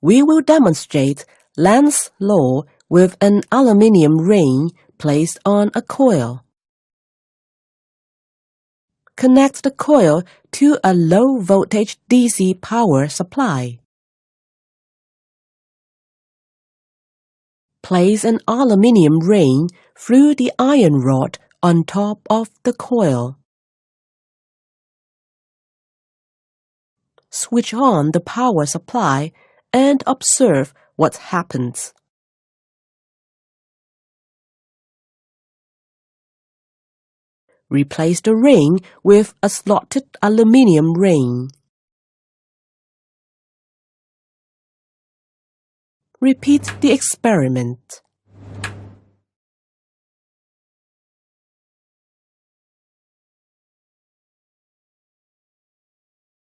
we will demonstrate Lenz's law with an aluminium ring placed on a coil. Connect the coil to a low-voltage DC power supply. Place an aluminium ring through the iron rod on top of the coil. Switch on the power supply and observe what happens. Replace the ring with a slotted aluminium ring. Repeat the experiment.